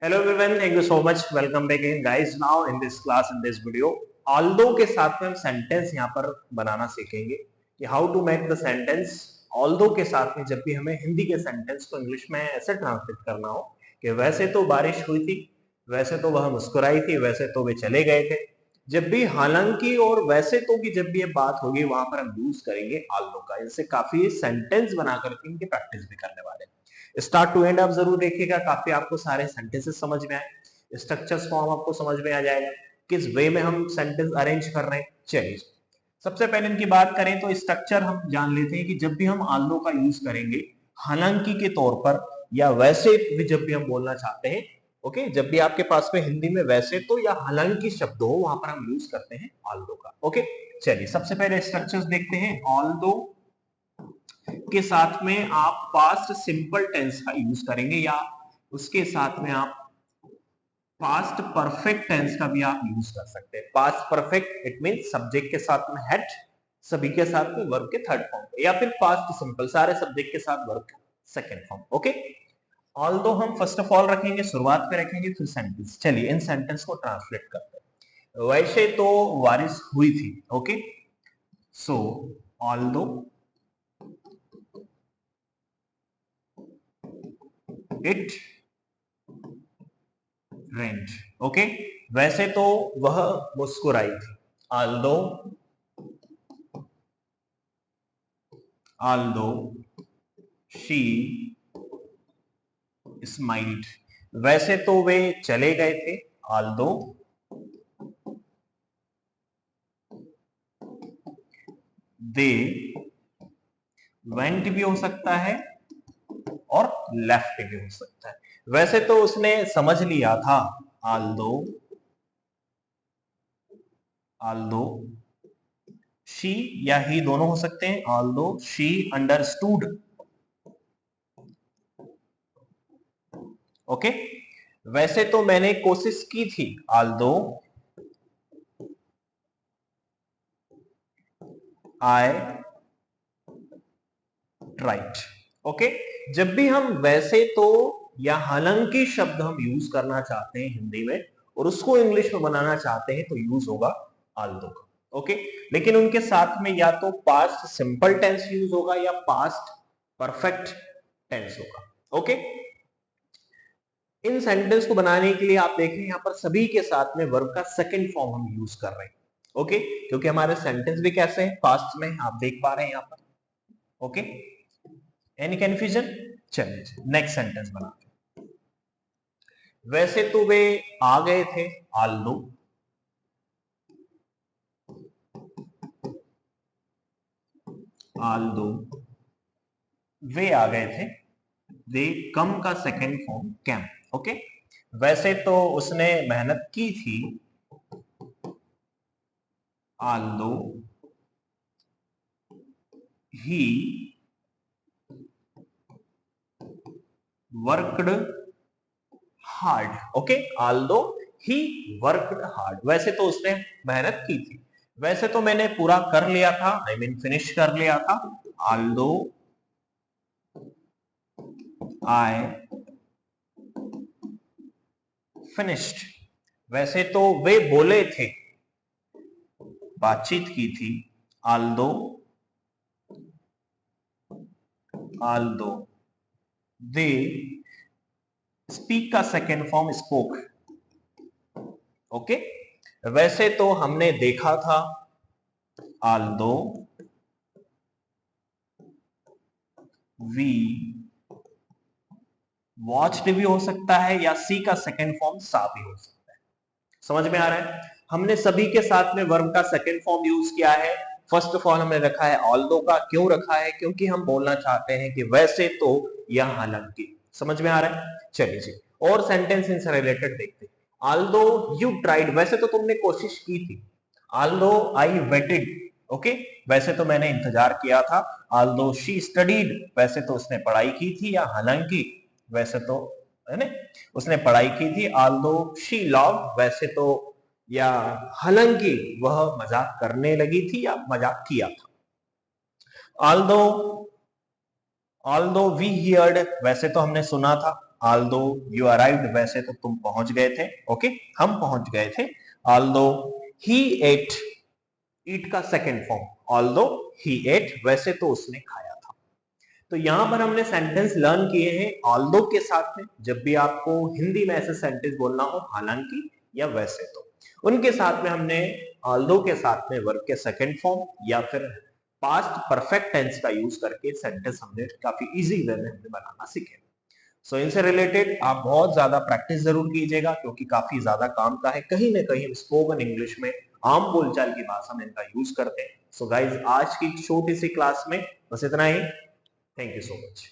Hello everyone, thank you so much. Welcome back again guys. Now in this class, in this video, although के साथ में हम sentence यहाँ पर बनाना सीखेंगे कि how to make the sentence although के साथ में जब भी हमें हिंदी के सेंटेंस को इंग्लिश में ऐसे ट्रांसलेट करना हो कि वैसे तो बारिश हुई थी, वैसे तो वह मुस्कुराई थी, वैसे तो वे चले गए थे। जब भी हालांकि और वैसे तो की जब भी ये बात होगी वहां पर हम यूज करेंगे although का। इनसे काफी सेंटेंस बना करके इनकी प्रैक्टिस भी करने वाले हैं। स्टार्ट टू एंड आप जरूर देखिएगा, काफी आपको सारे सेंटेंसेस समझ में आए, स्ट्रक्चर्स फॉर्म आपको समझ में आ जाएगा, किस वे में हम सेंटेंस अरेंज कर रहे हैं। चलिए सबसे पहले इनकी बात करें तो स्ट्रक्चर हम जान लेते हैं कि जब भी हम आल्दो का यूज करेंगे हालांकि के तौर पर या वैसे भी जब भी हम बोलना चाहते हैं, ओके, जब भी आपके पास में हिंदी में वैसे तो या हालांकि शब्द हो वहां पर हम यूज करते हैं आल्दो का। ओके, चलिए सबसे पहले स्ट्रक्चर्स देखते हैं। ऑल्दो के साथ में आप पास्ट सिंपल टेंस का यूज करेंगे या उसके साथ में आप पास्ट परफेक्ट टेंस का भी आप यूज कर सकते हैं। Past perfect it mean subject के साथ में हेड, सभी के साथ में वर्ब के थर्ड फॉर्म, या फिर पास्ट सिंपल सारे सब्जेक्ट के साथ वर्ब का सेकंड फॉर्म। ओके, ऑल्दो हम फर्स्ट ऑफ ऑल रखेंगे, शुरुआत पे रखेंगे, फिर सेंटेंस। चलिए इन सेंटेंस को ट्रांसलेट करते हैं। वैसे तो बारिश हुई थी। Okay, so although it rent. Okay, वैसे तो वह मुस्कुराई थी। Aldous Aldous she smiled. वैसे तो वे चले गए थे। आल्दो दे वेंट भी हो सकता है और लेफ्ट भी हो सकता है। वैसे तो उसने समझ लिया था। आल्दो आल्दो शी या ही दोनों हो सकते हैं। Aldous she understood. ओके, वैसे तो मैंने कोशिश की थी। Aldous I tried. ओके, जब भी हम वैसे तो या हालांकि शब्द हम यूज करना चाहते हैं हिंदी में और उसको इंग्लिश में बनाना चाहते हैं तो यूज होगा आल्दो का। ओके, लेकिन उनके साथ में या तो पास्ट सिंपल टेंस यूज होगा या पास्ट परफेक्ट टेंस होगा। ओके, इन सेंटेंस को बनाने के लिए आप देखें यहां पर सभी के साथ में वर्ब का सेकंड फॉर्म हम यूज कर रहे हैं। ओके, क्योंकि हमारे सेंटेंस भी कैसे हैं, पास्ट में, आप देख पा रहे हैं यहां पर। Okay, any confusion? चलिए नेक्स्ट सेंटेंस बनाते हैं। वैसे तो वे आ गए थे। आल्दो आल्दो वे आ गए थे। दे कम का सेकंड फॉर्म कैम। ओके, वैसे तो उसने मेहनत की थी। Aldous he worked hard. Okay, Aldous he worked hard, वैसे तो उसने मेहनत की थी। वैसे तो मैंने पूरा कर लिया था, आई मीन फिनिश कर लिया था। Aldous I finished. वैसे तो वे बोले थे, बातचीत की थी। आल्दो आल्दो दे स्पीक का सेकेंड फॉर्म स्पोक। ओके, वैसे तो हमने देखा था। आल्दो वी वॉच्ड भी हो सकता है या सी का सेकेंड फॉर्म सा भी हो सकता है। समझ में आ रहा है? हमने सभी के साथ में वर्ब का सेकेंड फॉर्म यूज किया है। फर्स्ट ऑफ ऑल हमने रखा है ऑल्दो का। क्यों रखा है? क्योंकि हम बोलना चाहते हैं कि वैसे तो या हालांकि। समझ में आ रहा है? चलिए जी, और सेंटेंस इनसे रिलेटेड देखते हैं। आल्दो यू ट्राइड, वैसे तो तुमने कोशिश की थी। Aldous I waited. ओके, वैसे तो मैंने इंतजार किया था। आल्दो शी स्टडीड, वैसे तो उसने पढ़ाई की थी, या हालांकि वैसे तो, है ना, उसने पढ़ाई की थी। आल्दो शी लव, वैसे तो या हालांकि वह मजाक करने लगी थी या मजाक किया था। आल्दो ऑल्दो वी हियर्ड, वैसे तो हमने सुना था। ऑल्दो यू अराइव्ड, वैसे तो तुम पहुंच गए थे, ओके हम पहुंच गए थे। ऑल्दो ही एट, ईट का second form, although he ate, वैसे तो उसने खाया था। तो यहां पर हमने सेंटेंस लर्न किए हैं ऑल्दो के साथ में। जब भी आपको हिंदी में ऐसे सेंटेंस बोलना हो, हालांकि या वैसे तो, उनके साथ में हमने ऑल्दो के साथ में वर्ब के सेकंड फॉर्म या फिर पास्ट परफेक्ट टेंस का यूज करके सेंटेंस हमने काफी इजी वे में हमने बनाना सीखे। सो इनसे रिलेटेड आप बहुत ज्यादा प्रैक्टिस जरूर कीजिएगा, क्योंकि काफी ज्यादा काम का है। कहीं ना कहीं स्पोकन इंग्लिश में आम बोलचाल की भाषा में इनका यूज करते हैं। सो गाइज आज की छोटी सी क्लास में बस इतना ही। Thank you so much.